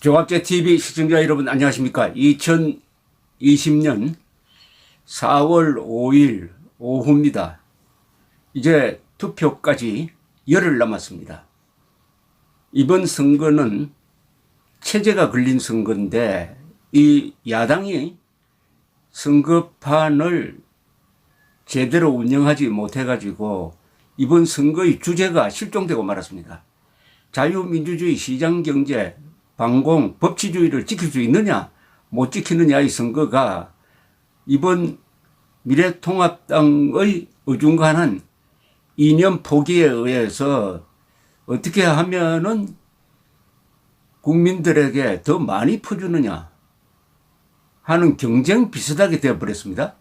종합제TV 시청자 여러분 안녕하십니까. 2020년 4월 5일 오후입니다. 이제 투표까지 열흘 남았습니다. 이번 선거는 체제가 걸린 선거인데 이 야당이 선거판을 제대로 운영하지 못해가지고 이번 선거의 주제가 실종되고 말았습니다. 자유민주주의, 시장경제, 방공, 법치주의를 지킬 수 있느냐 못 지키느냐의 선거가 이번 미래통합당의 어중간한 이념 포기에 의해서 어떻게 하면은 국민들에게 더 많이 퍼주느냐 하는 경쟁 비슷하게 되어버렸습니다.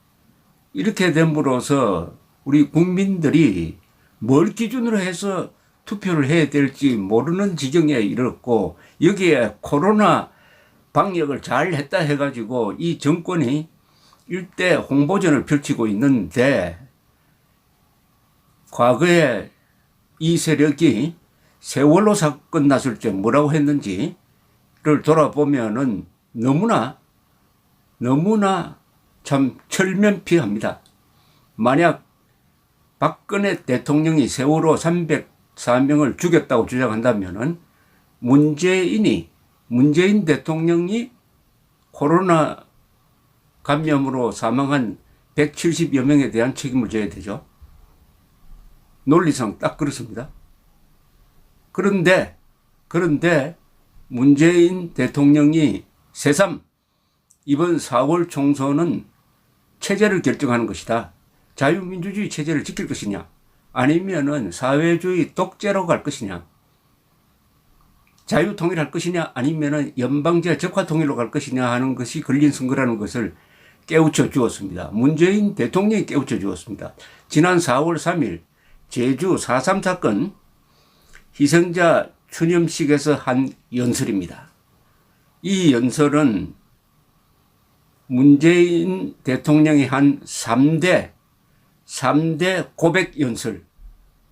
이렇게 됨으로써 우리 국민들이 뭘 기준으로 해서 투표를 해야 될지 모르는 지경에 이르렀고, 여기에 코로나 방역을 잘 했다 해가지고 이 정권이 일대 홍보전을 펼치고 있는데, 과거에 이 세력이 세월호 사건 났을 때 뭐라고 했는지를 돌아보면은 너무나 참 철면피합니다. 만약 박근혜 대통령이 세월호 304명을 죽였다고 주장한다면은 문재인 대통령이 코로나 감염으로 사망한 170여 명에 대한 책임을 져야 되죠. 논리상 딱 그렇습니다. 그런데 문재인 대통령이 새삼 이번 4월 총선은 체제를 결정하는 것이다. 자유민주주의 체제를 지킬 것이냐, 아니면은 사회주의 독재로 갈 것이냐, 자유통일할 것이냐, 아니면은 연방제 적화통일로 갈 것이냐 하는 것이 걸린 선거라는 것을 깨우쳐 주었습니다. 문재인 대통령이 깨우쳐 주었습니다. 지난 4월 3일 제주 4.3 사건 희생자 추념식에서 한 연설입니다. 이 연설은 문재인 대통령이 한 3대 고백 연설,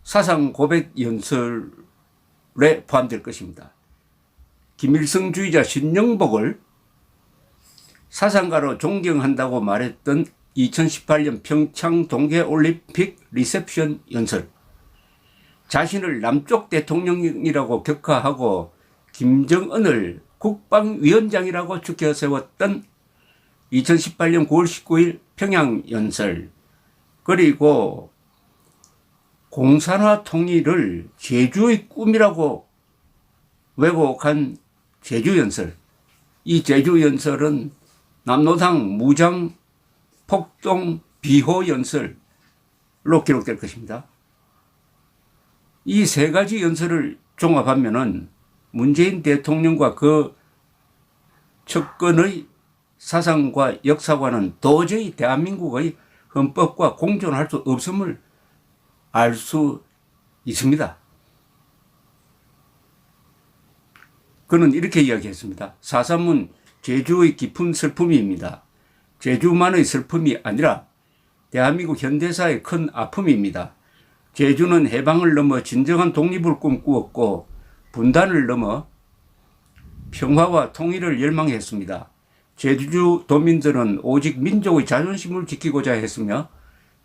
사상 고백 연설에 포함될 것입니다. 김일성주의자 신영복을 사상가로 존경한다고 말했던 2018년 평창 동계올림픽 리셉션 연설, 자신을 남쪽 대통령이라고 격하하고 김정은을 국방위원장이라고 추켜 세웠던 2018년 9월 19일 평양 연설, 그리고 공산화 통일을 제주의 꿈이라고 왜곡한 제주 연설, 이 제주 연설은 남로당 무장 폭동 비호 연설로 기록될 것입니다. 이 세 가지 연설을 종합하면은 문재인 대통령과 그 측근의 사상과 역사관은 도저히 대한민국의 헌법과 공존할 수 없음을 알 수 있습니다. 그는 이렇게 이야기했습니다. 4.3은 제주의 깊은 슬픔입니다. 제주만의 슬픔이 아니라 대한민국 현대사의 큰 아픔입니다. 제주는 해방을 넘어 진정한 독립을 꿈꾸었고 분단을 넘어 평화와 통일을 열망했습니다. 제주 도민들은 오직 민족의 자존심을 지키고자 했으며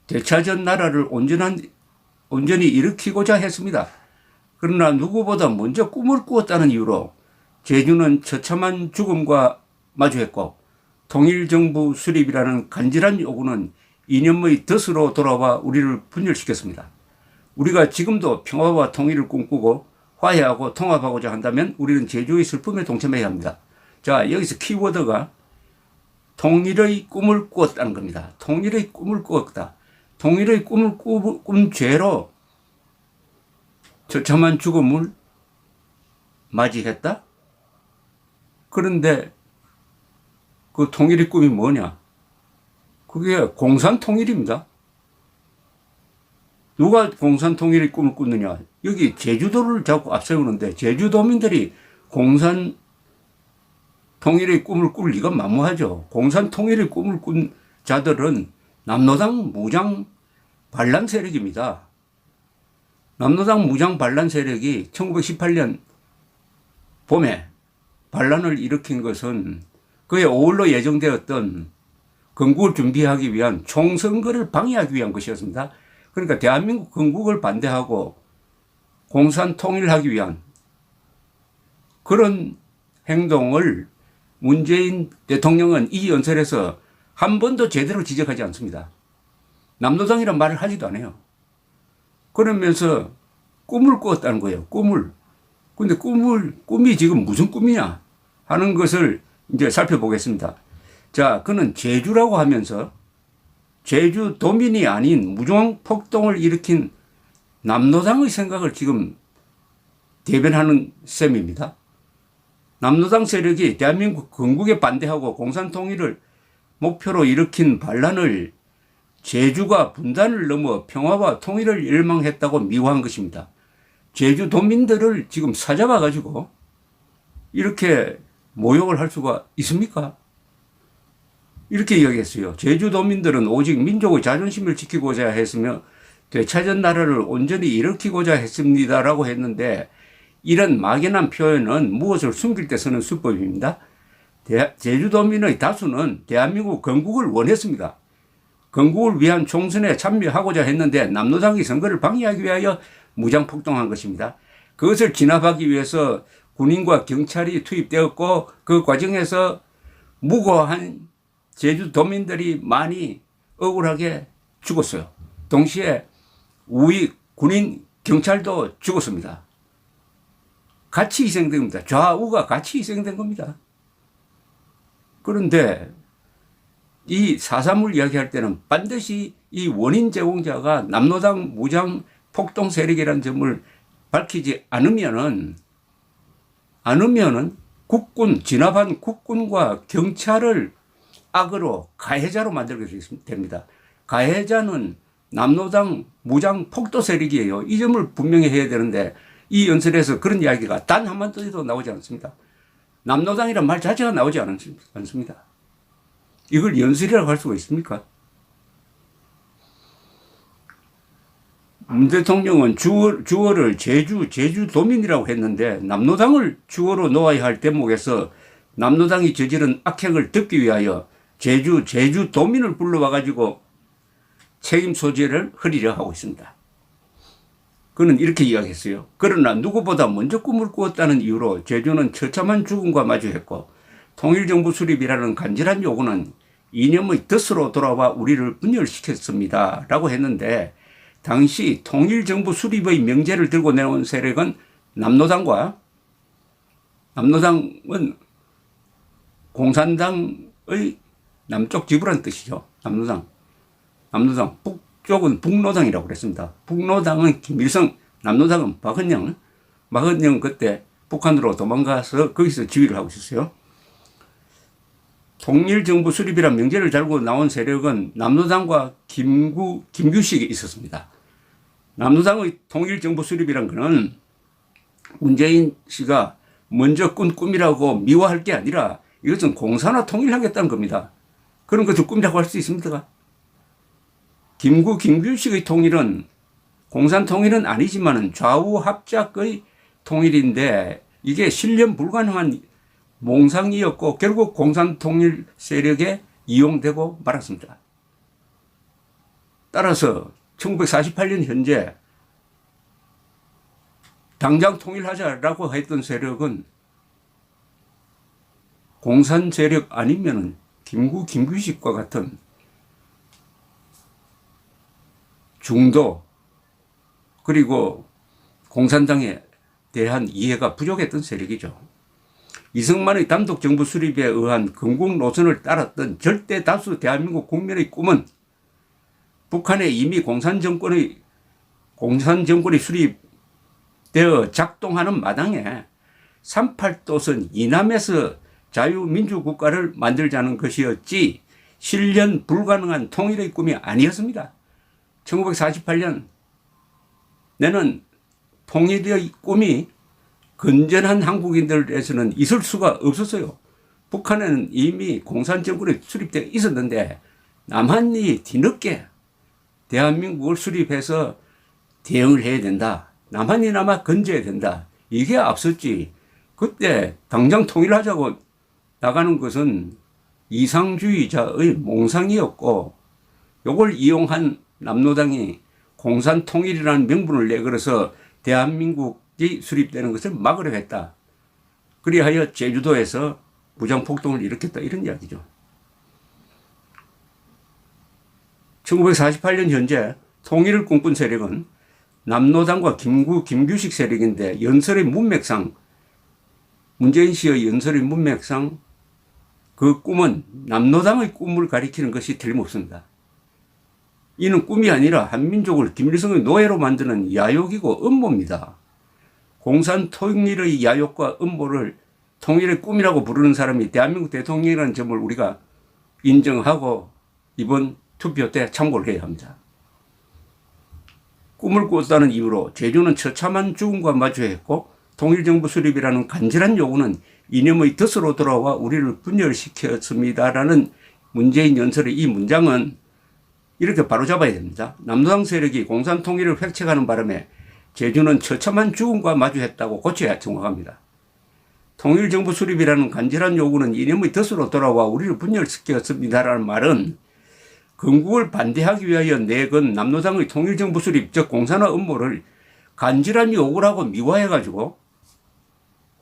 되찾은 나라를 온전히 일으키고자 했습니다. 그러나 누구보다 먼저 꿈을 꾸었다는 이유로 제주는 처참한 죽음과 마주했고, 통일정부 수립이라는 간절한 요구는 이념의 덫으로 돌아와 우리를 분열시켰습니다. 우리가 지금도 평화와 통일을 꿈꾸고 화해하고 통합하고자 한다면 우리는 제주의 슬픔에 동참해야 합니다. 자, 여기서 키워드가 통일의 꿈을 꾸었다는 겁니다. 통일의 꿈을 꾸었다. 통일의 꿈을 꾼 죄로 처참한 죽음을 맞이했다? 그런데 그 통일의 꿈이 뭐냐? 그게 공산통일입니다. 누가 공산통일의 꿈을 꾸느냐? 여기 제주도를 자꾸 앞세우는데 제주도민들이 공산통일의 꿈을 꿀 리가 만무하죠. 공산통일의 꿈을 꾼 자들은 남로당 무장 반란 세력입니다. 남로당 무장 반란 세력이 1918년 봄에 반란을 일으킨 것은 그에 어울러 예정되었던 건국을 준비하기 위한 총선거를 방해하기 위한 것이었습니다. 그러니까 대한민국 건국을 반대하고 공산 통일하기 위한 그런 행동을 문재인 대통령은 이 연설에서 한 번도 제대로 지적하지 않습니다. 남노당이란 말을 하지도 않아요. 그러면서 꿈을 꾸었다는 거예요. 꿈을. 근데 꿈이 지금 무슨 꿈이냐 하는 것을 이제 살펴보겠습니다. 자, 그는 제주라고 하면서 제주 도민이 아닌 무장 폭동을 일으킨 남노당의 생각을 지금 대변하는 셈입니다. 남노당 세력이 대한민국 건국에 반대하고 공산 통일을 목표로 일으킨 반란을 제주가 분단을 넘어 평화와 통일을 열망했다고 미화한 것입니다. 제주 도민들을 지금 사잡아 가지고 이렇게 모욕을 할 수가 있습니까? 이렇게 이야기했어요. 제주 도민들은 오직 민족의 자존심을 지키고자 했으며 되찾은 나라를 온전히 일으키고자 했습니다라고 했는데 이런 막연한 표현은 무엇을 숨길 때 쓰는 수법입니다. 제주도민의 다수는 대한민국 건국을 원했습니다. 건국을 위한 총선에 참여하고자 했는데 남노당이 선거를 방해하기 위하여 무장폭동한 것입니다. 그것을 진압하기 위해서 군인과 경찰이 투입되었고 그 과정에서 무고한 제주도민들이 많이 억울하게 죽었어요. 동시에 우리 군인, 경찰도 죽었습니다. 같이 희생된 겁니다. 좌우가 같이 희생된 겁니다. 그런데 이 4.3을 이야기할 때는 반드시 이 원인 제공자가 남노당 무장 폭동 세력이라는 점을 밝히지 않으면은 국군, 진압한 국군과 경찰을 악으로 가해자로 만들게 됩니다. 가해자는 남노당 무장 폭도 세력이에요. 이 점을 분명히 해야 되는데 이 연설에서 그런 이야기가 단 한마디도 나오지 않습니다. 남노당이란 말 자체가 나오지 않습니다. 이걸 연설이라고 할 수가 있습니까? 문 대통령은 주어를 제주도민이라고 했는데 남노당을 주어로 놓아야 할 대목에서 남노당이 저지른 악행을 덮기 위하여 제주도민을 불러와가지고 책임 소재를 흐리려 하고 있습니다. 그는 이렇게 이야기했어요. 그러나 누구보다 먼저 꿈을 꾸었다는 이유로 제주는 처참한 죽음과 마주했고 통일정부 수립이라는 간절한 요구는 이념의 덫으로 돌아와 우리를 분열시켰습니다. 라고 했는데 당시 통일정부 수립의 명제를 들고 내놓은 세력은 남노당은 공산당의 남쪽 지부라는 뜻이죠. 남노당. 북쪽은 북노당이라고 그랬습니다. 북노당은 김일성, 남노당은 박헌영 그때 북한으로 도망가서 거기서 지휘를 하고 있었어요. 통일정부 수립이란 명제를 달고 나온 세력은 남노당과 김규식이 있었습니다. 남노당의 통일정부 수립이란 것은 문재인 씨가 먼저 꾼 꿈이라고 미화할 게 아니라 이것은 공산화 통일하겠다는 겁니다. 그런 것을 꿈이라고 할 수 있습니까? 김규식의 통일은 공산 통일은 아니지만 좌우 합작의 통일인데 이게 실현 불가능한 몽상이었고 결국 공산 통일 세력에 이용되고 말았습니다. 따라서 1948년 현재 당장 통일하자라고 했던 세력은 공산 세력 아니면은 김규식과 같은 중도 그리고 공산당에 대한 이해가 부족했던 세력이죠. 이승만의 단독정부 수립에 의한 건국 노선을 따랐던 절대 다수 대한민국 국민의 꿈은 북한에 이미 공산 정권이 수립되어 작동하는 마당에 38도선 이남에서 자유민주국가를 만들자는 것이었지 실현 불가능한 통일의 꿈이 아니었습니다. 1948년 내는 통일의 꿈이 건전한 한국인들에서는 있을 수가 없었어요. 북한에는 이미 공산정권이 수립되어 있었는데 남한이 뒤늦게 대한민국을 수립해서 대응을 해야 된다. 남한이나마 건져야 된다. 이게 앞섰지 그때 당장 통일하자고 나가는 것은 이상주의자의 몽상이었고, 요걸 이용한 남로당이 공산통일이라는 명분을 내걸어서 대한민국이 수립되는 것을 막으려 했다. 그리하여 제주도에서 무장폭동을 일으켰다, 이런 이야기죠. 1948년 현재 통일을 꿈꾼 세력은 남로당과 김규식 세력인데, 연설의 문맥상, 문재인 씨의 연설의 문맥상 그 꿈은 남로당의 꿈을 가리키는 것이 틀림없습니다. 이는 꿈이 아니라 한민족을 김일성의 노예로 만드는 야욕이고 음모입니다. 공산통일의 야욕과 음모를 통일의 꿈이라고 부르는 사람이 대한민국 대통령이라는 점을 우리가 인정하고 이번 투표 때 참고를 해야 합니다. 꿈을 꿨다는 이유로 제주는 처참한 죽음과 마주했고, 통일정부 수립이라는 간절한 요구는 이념의 덫으로 돌아와 우리를 분열시켰습니다라는 문재인 연설의 이 문장은 이렇게 바로잡아야 됩니다. 남로당 세력이 공산통일을 획책하는 바람에 제주는 처참한 죽음과 마주했다고 고쳐야 정확합니다. 통일정부 수립이라는 간절한 요구는 이념의 덫으로 돌아와 우리를 분열시켰습니다라는 말은 건국을 반대하기 위하여 내건 남로당의 통일정부 수립, 즉 공산화 음모를 간절한 요구라고 미화해가지고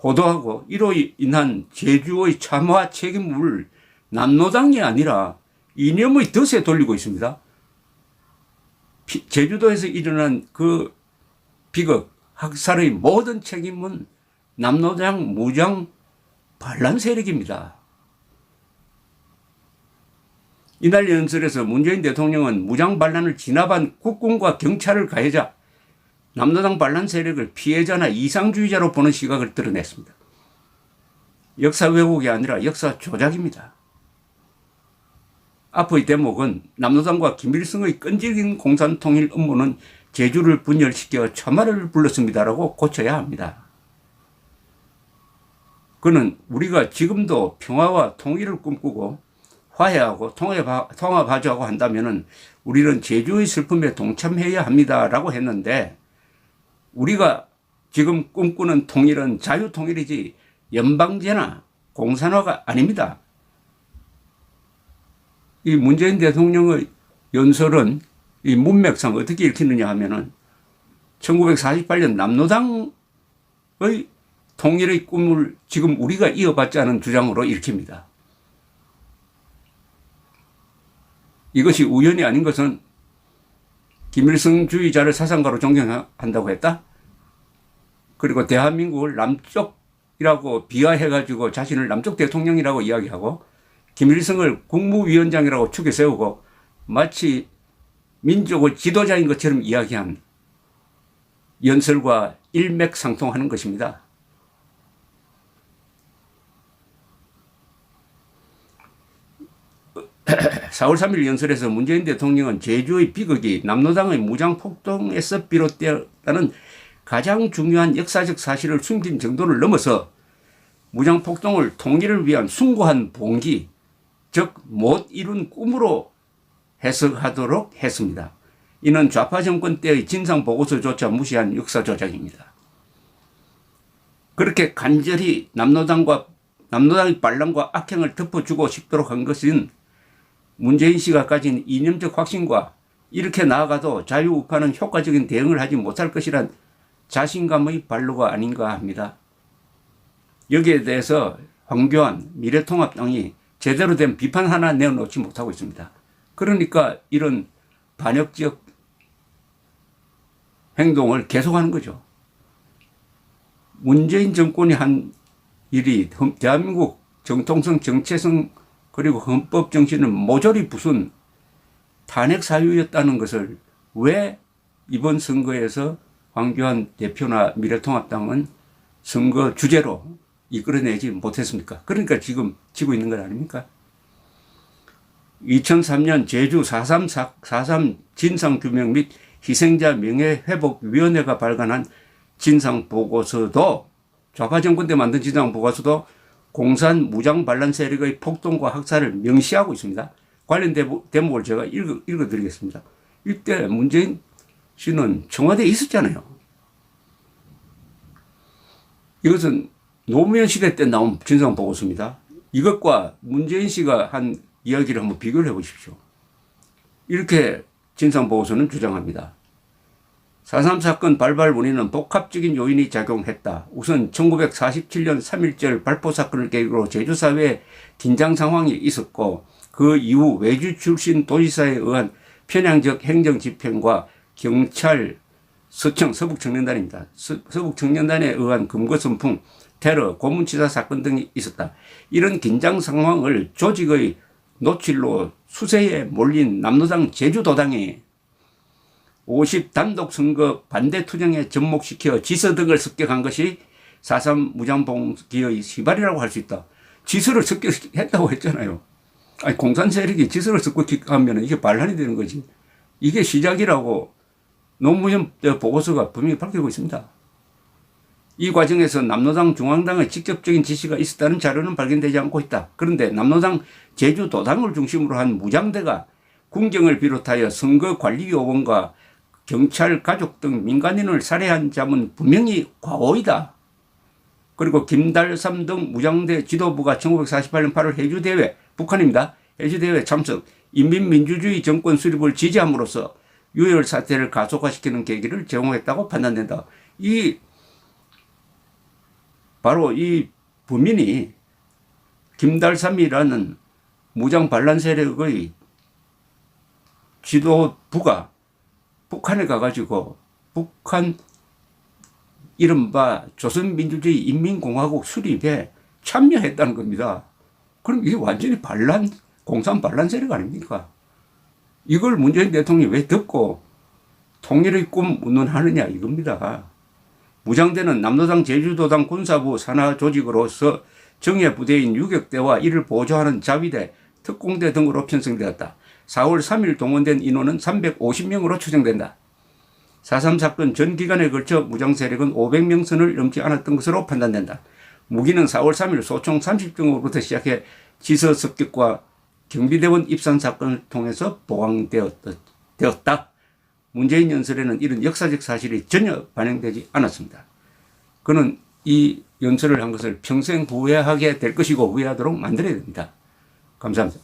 호도하고, 이로 인한 제주의 참화 책임을 남로당이 아니라 이념의 덫에 돌리고 있습니다. 제주도에서 일어난 그 비극, 학살의 모든 책임은 남로당 무장 반란 세력입니다. 이날 연설에서 문재인 대통령은 무장 반란을 진압한 국군과 경찰을 가해자 남로당 반란 세력을 피해자나 이상주의자로 보는 시각을 드러냈습니다. 역사 왜곡이 아니라 역사 조작입니다. 앞의 대목은 남로당과 김일성의 끈질긴 공산통일 음모는 제주를 분열시켜 참화를 불렀습니다라고 고쳐야 합니다. 그는 우리가 지금도 평화와 통일을 꿈꾸고 화해하고 통합하자고 한다면 우리는 제주의 슬픔에 동참해야 합니다라고 했는데, 우리가 지금 꿈꾸는 통일은 자유통일이지 연방제나 공산화가 아닙니다. 이 문재인 대통령의 연설은 이 문맥상 어떻게 읽히느냐 하면은 1948년 남로당의 통일의 꿈을 지금 우리가 이어받자는 주장으로 읽힙니다. 이것이 우연이 아닌 것은 김일성주의자를 사상가로 존경한다고 했다. 그리고 대한민국을 남쪽이라고 비하해가지고 자신을 남쪽 대통령이라고 이야기하고, 김일성을 국무위원장이라고 축에 세우고 마치 민족의 지도자인 것처럼 이야기한 연설과 일맥상통하는 것입니다. 4월 3일 연설에서 문재인 대통령은 제주의 비극이 남로당의 무장폭동에서 비롯되었다는 가장 중요한 역사적 사실을 숨긴 정도를 넘어서 무장폭동을 통일을 위한 숭고한 봉기, 즉 못 이룬 꿈으로 해석하도록 했습니다. 이는 좌파 정권 때의 진상보고서조차 무시한 역사조작입니다. 그렇게 간절히 남로당의 반란과 악행을 덮어주고 싶도록 한 것은 문재인 씨가 가진 이념적 확신과 이렇게 나아가도 자유우파는 효과적인 대응을 하지 못할 것이란 자신감의 발로가 아닌가 합니다. 여기에 대해서 황교안 미래통합당이 제대로 된 비판 하나 내어놓지 못하고 있습니다. 그러니까 이런 반역적 행동을 계속하는 거죠. 문재인 정권이 한 일이 대한민국 정통성, 정체성 그리고 헌법 정신을 모조리 부순 탄핵 사유였다는 것을 왜 이번 선거에서 황교안 대표나 미래통합당은 선거 주제로 이끌어내지 못했습니까? 그러니까 지금 지고 있는 것 아닙니까? 2003년 제주 4.3 진상규명 및 희생자 명예회복위원회가 발간한 진상보고서도, 좌파 정권 때 만든 진상보고서도 공산 무장 반란 세력의 폭동과 학살을 명시하고 있습니다. 관련 대목을 제가 읽어드리겠습니다. 이때 문재인 씨는 청와대에 있었잖아요. 이것은 노무현 시대 때 나온 진상보고서입니다. 이것과 문재인 씨가 한 이야기를 한번 비교를 해보십시오. 이렇게 진상보고서는 주장합니다. 4.3 사건 발발 원인은 복합적인 요인이 작용했다. 우선 1947년 3.1절 발포 사건을 계기로 제주사회에 긴장 상황이 있었고 그 이후 외주 출신 도지사에 의한 편향적 행정집행과 경찰, 서청, 서북청년단입니다. 서북청년단에 의한 금거선풍, 테러, 고문치사 사건 등이 있었다. 이런 긴장 상황을 조직의 노출로 수세에 몰린 남로당 제주도당이 50 단독 선거 반대 투쟁에 접목시켜 지서 등을 습격한 것이 4.3 무장봉기의 시발이라고 할 수 있다. 지서를 습격했다고 했잖아요. 아니, 공산 세력이 지서를 습격하면 이게 반란이 되는 거지. 이게 시작이라고 노무현 보고서가 분명히 밝히고 있습니다. 이 과정에서 남로당 중앙당의 직접적인 지시가 있었다는 자료는 발견되지 않고 있다. 그런데 남로당 제주도당을 중심으로 한 무장대가 군경을 비롯하여 선거관리요원과 경찰 가족 등 민간인을 살해한 점은 분명히 과오이다. 그리고 김달삼 등 무장대 지도부가 1948년 8월 해주대회, 북한입니다. 해주대회 참석, 인민민주주의 정권 수립을 지지함으로써 유혈 사태를 가속화시키는 계기를 제공했다고 판단된다. 바로 이 범인이 김달삼이라는 무장 반란 세력의 지도부가 북한에 가가지고 북한 이른바 조선민주주의 인민공화국 수립에 참여했다는 겁니다. 그럼 이게 완전히 공산 반란 세력 아닙니까? 이걸 문재인 대통령이 왜 듣고 통일의 꿈 운운하느냐 이겁니다. 무장대는 남로당 제주도당 군사부 산하 조직으로서 정예부대인 유격대와 이를 보조하는 자위대, 특공대 등으로 편성되었다. 4월 3일 동원된 인원은 350명으로 추정된다. 4.3 사건 전 기간에 걸쳐 무장세력은 500명 선을 넘지 않았던 것으로 판단된다. 무기는 4월 3일 소총 30정으로부터 시작해 지서 습격과 경비대원 입산 사건을 통해서 보강되었다. 문재인 연설에는 이런 역사적 사실이 전혀 반영되지 않았습니다. 그는 이 연설을 한 것을 평생 후회하게 될 것이고 후회하도록 만들어야 됩니다. 감사합니다.